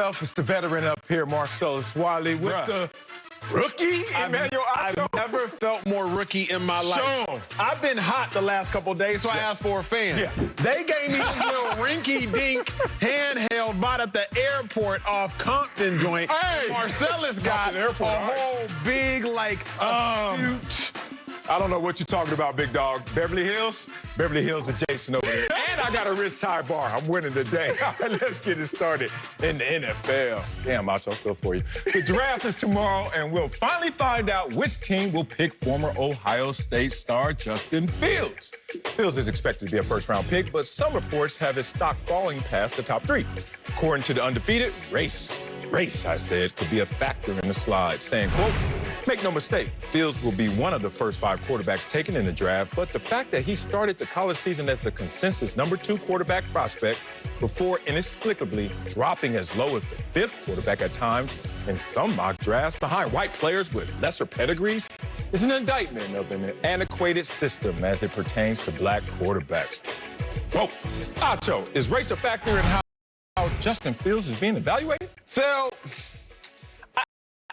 It's the veteran up here, Marcellus Wiley, with the rookie, Emmanuel Acho. I've never felt more rookie in my life. I've been hot the last couple of days, so I asked for a fan. Yeah. They gave me this little rinky-dink handheld bought at the airport off Compton joint. Hey! Marcellus got a whole big, like, astute... I don't know what you're talking about, big dog. Beverly Hills? Beverly Hills adjacent over there. And I got a wrist tie bar. I'm winning today. All right, let's get it started in the NFL. Damn, Acho, feel for you. The draft is tomorrow, and we'll finally find out which team will pick former Ohio State star Justin Fields. Fields is expected to be a first-round pick, but some reports have his stock falling past the top 3. According to the undefeated, race, I said, could be a factor in the slide, saying, quote, make no mistake, Fields will be one of the first 5 quarterbacks taken in the draft, but the fact that he started the college season as the consensus #2 quarterback prospect before inexplicably dropping as low as the 5th quarterback at times in some mock drafts behind white players with lesser pedigrees is an indictment of an antiquated system as it pertains to black quarterbacks. Whoa, Acho, is race a factor in how Justin Fields is being evaluated? So,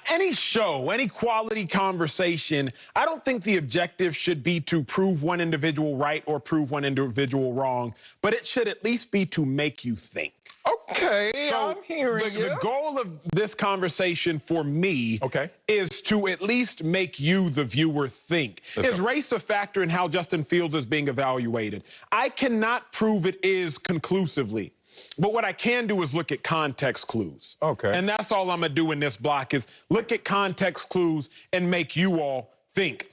any show, any quality conversation, I don't think the objective should be to prove one individual right or prove one individual wrong, but it should at least be to make you think. Okay, So I'm hearing you. the goal of this conversation for me is to at least make you, the viewer, think. Is race a factor in how Justin Fields is being evaluated? I cannot prove it is conclusively. But what I can do is look at context clues. Okay. And that's all I'm going to do in this block is look at context clues and make you all think.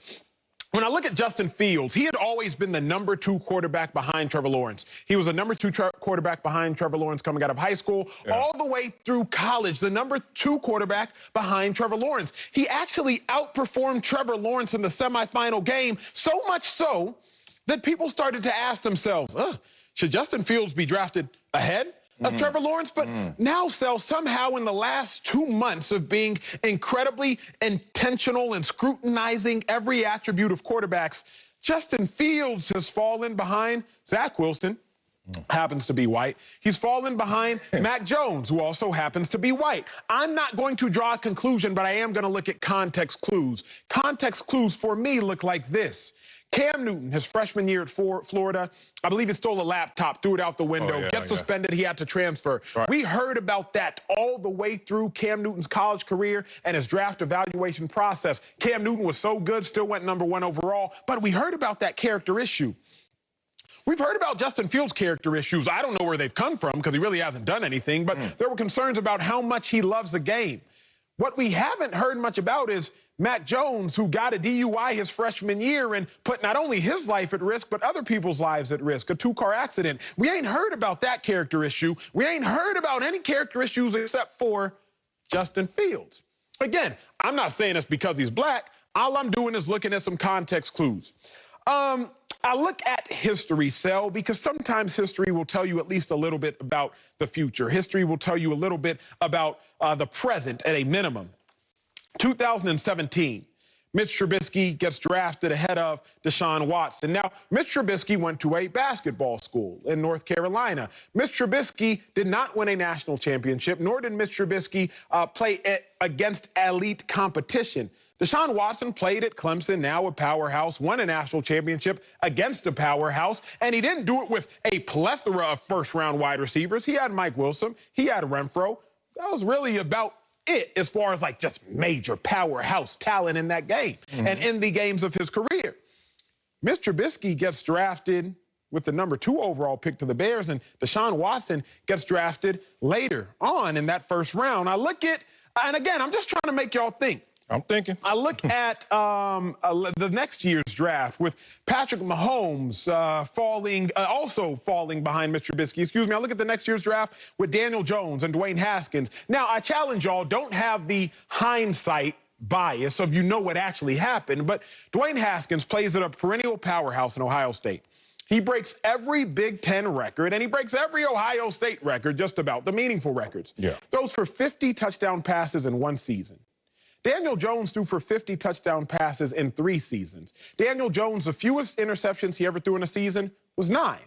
When I look at Justin Fields, he had always been the #2 quarterback behind Trevor Lawrence. He was a #2 quarterback behind Trevor Lawrence coming out of high school, all the way through college, the #2 quarterback behind Trevor Lawrence. He actually outperformed Trevor Lawrence in the semifinal game, so much so that people started to ask themselves, should Justin Fields be drafted ahead of Trevor Lawrence? But now, somehow in the last 2 months of being incredibly intentional and scrutinizing every attribute of quarterbacks, Justin Fields has fallen behind Zach Wilson, happens to be white. He's fallen behind Mac Jones, who also happens to be white. I'm not going to draw a conclusion, but I am going to look at context clues. Context clues for me look like this. Cam Newton, his freshman year at Florida, I believe he stole a laptop, threw it out the window, gets suspended, he had to transfer. We heard about that all the way through Cam Newton's college career and his draft evaluation process. Cam Newton was so good, still went #1 overall, but we heard about that character issue. We've heard about Justin Fields' character issues. I don't know where they've come from because he really hasn't done anything, but there were concerns about how much he loves the game. What we haven't heard much about is Mac Jones, who got a DUI his freshman year and put not only his life at risk, but other people's lives at risk, a 2-car accident. We ain't heard about that character issue. We ain't heard about any character issues except for Justin Fields. Again, I'm not saying it's because he's black. All I'm doing is looking at some context clues. I look at history, Sel, because sometimes history will tell you at least a little bit about the future. History will tell you a little bit about the present at a minimum. 2017, Mitch Trubisky gets drafted ahead of Deshaun Watson. Now, Mitch Trubisky went to a basketball school in North Carolina. Mitch Trubisky did not win a national championship, nor did Mitch Trubisky play against elite competition. Deshaun Watson played at Clemson, now a powerhouse, won a national championship against a powerhouse, and he didn't do it with a plethora of first-round wide receivers. He had Mike Wilson. He had Renfro. That was really about it as far as like just major powerhouse talent in that game and in the games of his career. Mitch Trubisky gets drafted with the #2 overall pick to the Bears, and Deshaun Watson gets drafted later on in that first round. I look at, and again, I'm just trying to make y'all think. I'm thinking. I look at the next year's draft with Patrick Mahomes also falling behind Mitch Trubisky. Excuse me. I look at the next year's draft with Daniel Jones and Dwayne Haskins. Now, I challenge y'all, don't have the hindsight bias of you know what actually happened, but Dwayne Haskins plays at a perennial powerhouse in Ohio State. He breaks every Big Ten record, and he breaks every Ohio State record, just about, the meaningful records. Throws for 50 touchdown passes in 1 season. Daniel Jones threw for 50 touchdown passes in 3 seasons. Daniel Jones, the fewest interceptions he ever threw in a season was 9.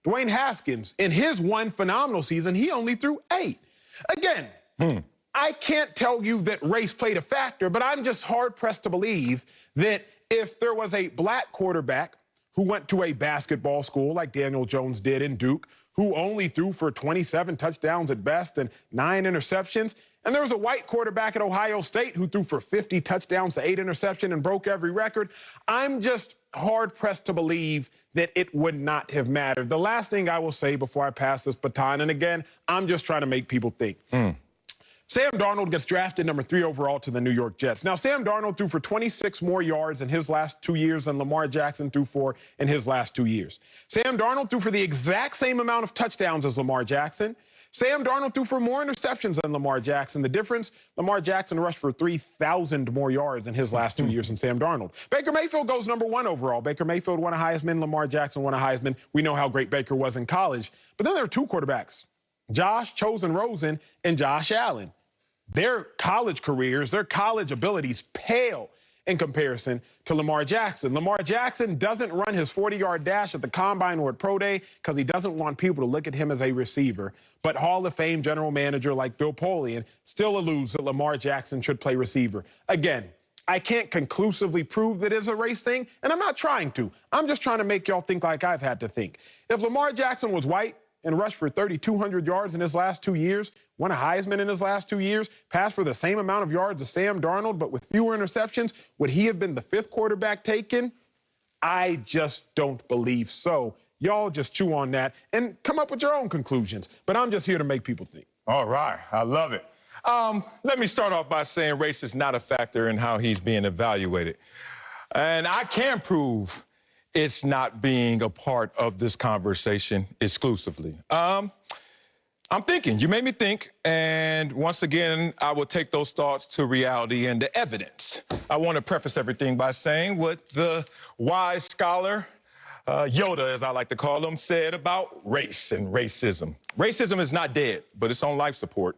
Dwayne Haskins, in his 1 phenomenal season, he only threw 8. Again, I can't tell you that race played a factor, but I'm just hard-pressed to believe that if there was a black quarterback who went to a basketball school like Daniel Jones did in Duke, who only threw for 27 touchdowns at best and 9 interceptions, and there was a white quarterback at Ohio State who threw for 50 touchdowns to 8 interceptions and broke every record, I'm just hard-pressed to believe that it would not have mattered. The last thing I will say before I pass this baton, and again, I'm just trying to make people think. Sam Darnold gets drafted number 3 overall to the New York Jets. Now, Sam Darnold threw for 26 more yards in his last 2 years than Lamar Jackson threw for in his last 2 years. Sam Darnold threw for the exact same amount of touchdowns as Lamar Jackson. Sam Darnold threw for more interceptions than Lamar Jackson. The difference, Lamar Jackson rushed for 3,000 more yards in his last 2 years than Sam Darnold. Baker Mayfield goes number 1 overall. Baker Mayfield won a Heisman. Lamar Jackson won a Heisman. We know how great Baker was in college. But then there are 2 quarterbacks, Josh Chosen Rosen and Josh Allen. Their college careers, their college abilities pale in comparison to Lamar Jackson. Lamar Jackson doesn't run his 40-yard dash at the Combine or at Pro Day because he doesn't want people to look at him as a receiver. But Hall of Fame general manager like Bill Polian still alludes that Lamar Jackson should play receiver. Again, I can't conclusively prove that it's a race thing, and I'm not trying to. I'm just trying to make y'all think like I've had to think. If Lamar Jackson was white and rushed for 3,200 yards in his last 2 years, won a Heisman in his last 2 years, passed for the same amount of yards as Sam Darnold, but with fewer interceptions, would he have been the 5th quarterback taken? I just don't believe so. Y'all just chew on that and come up with your own conclusions. But I'm just here to make people think. All right, I love it. Let me start off by saying race is not a factor in how he's being evaluated. And I can prove it's not being a part of this conversation exclusively. I'm thinking. You made me think, and once again, I will take those thoughts to reality and the evidence. I want to preface everything by saying what the wise scholar, Yoda, as I like to call him, said about race and racism. Racism is not dead, but it's on life support.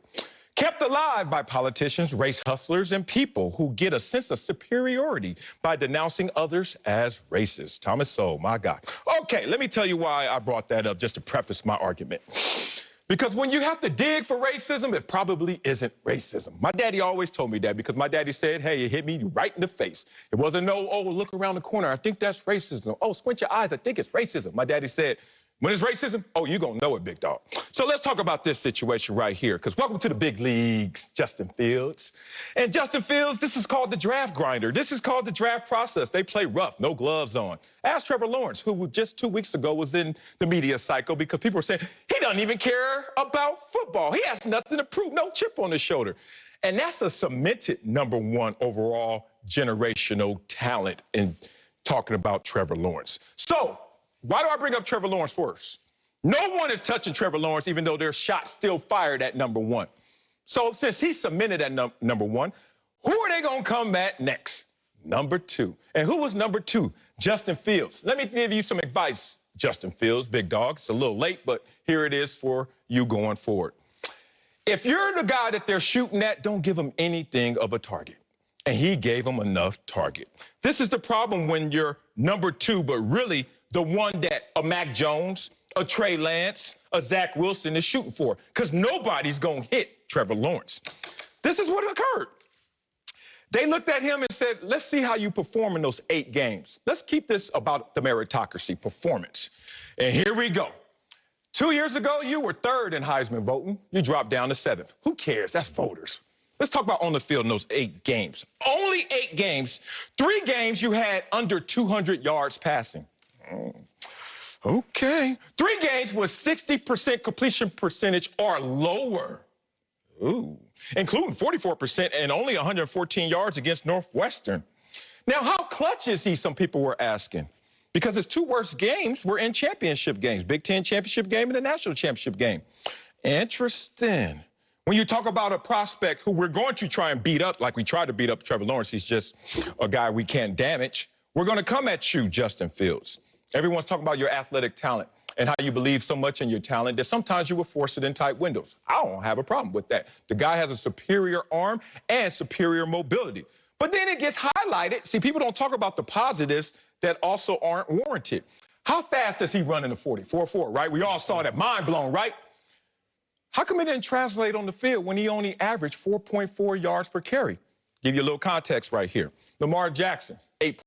Kept alive by politicians, race hustlers, and people who get a sense of superiority by denouncing others as racist. Thomas Sowell, my God. Okay, let me tell you why I brought that up, just to preface my argument. Because when you have to dig for racism, it probably isn't racism. My daddy always told me that because my daddy said, hey, it hit me right in the face. It wasn't no, oh, look around the corner, I think that's racism. Oh, squint your eyes, I think it's racism. My daddy said, when it's racism, oh, you're going to know it, big dog. So let's talk about this situation right here, because welcome to the big leagues, Justin Fields. And Justin Fields, this is called the draft grinder. This is called the draft process. They play rough, no gloves on. Ask Trevor Lawrence, who just 2 weeks ago was in the media cycle because people were saying, he doesn't even care about football. He has nothing to prove, no chip on his shoulder. And that's a cemented #1 overall generational talent in talking about Trevor Lawrence. So, why do I bring up Trevor Lawrence first? No one is touching Trevor Lawrence, even though there's shots still fired at #1. So since he's cemented at #1, who are they going to come at next? #2. And who was #2? Justin Fields. Let me give you some advice, Justin Fields, big dog. It's a little late, but here it is for you going forward. If you're the guy that they're shooting at, don't give him anything of a target. And he gave him enough target. This is the problem when you're #2, but really the one that a Mac Jones, a Trey Lance, a Zach Wilson is shooting for, because nobody's going to hit Trevor Lawrence. This is what occurred. They looked at him and said, let's see how you perform in those 8 games. Let's keep this about the meritocracy, performance. And here we go. 2 years ago, you were 3rd in Heisman voting. You dropped down to 7th. Who cares? That's voters. Let's talk about on the field in those 8 games. Only 8 games. 3 games you had under 200 yards passing. Okay. 3 games with 60% completion percentage or lower. Ooh. Including 44% and only 114 yards against Northwestern. Now, how clutch is he, some people were asking? Because his 2 worst games were in championship games, Big Ten championship game and the national championship game. Interesting. When you talk about a prospect who we're going to try and beat up, like we tried to beat up Trevor Lawrence, he's just a guy we can't damage. We're going to come at you, Justin Fields. Everyone's talking about your athletic talent and how you believe so much in your talent that sometimes you will force it in tight windows. I don't have a problem with that. The guy has a superior arm and superior mobility. But then it gets highlighted. See, people don't talk about the positives that also aren't warranted. How fast does he run in the 40? 4.4, right? We all saw that. Mind blown, right? How come it didn't translate on the field when he only averaged 4.4 yards per carry? Give you a little context right here. Lamar Jackson, 8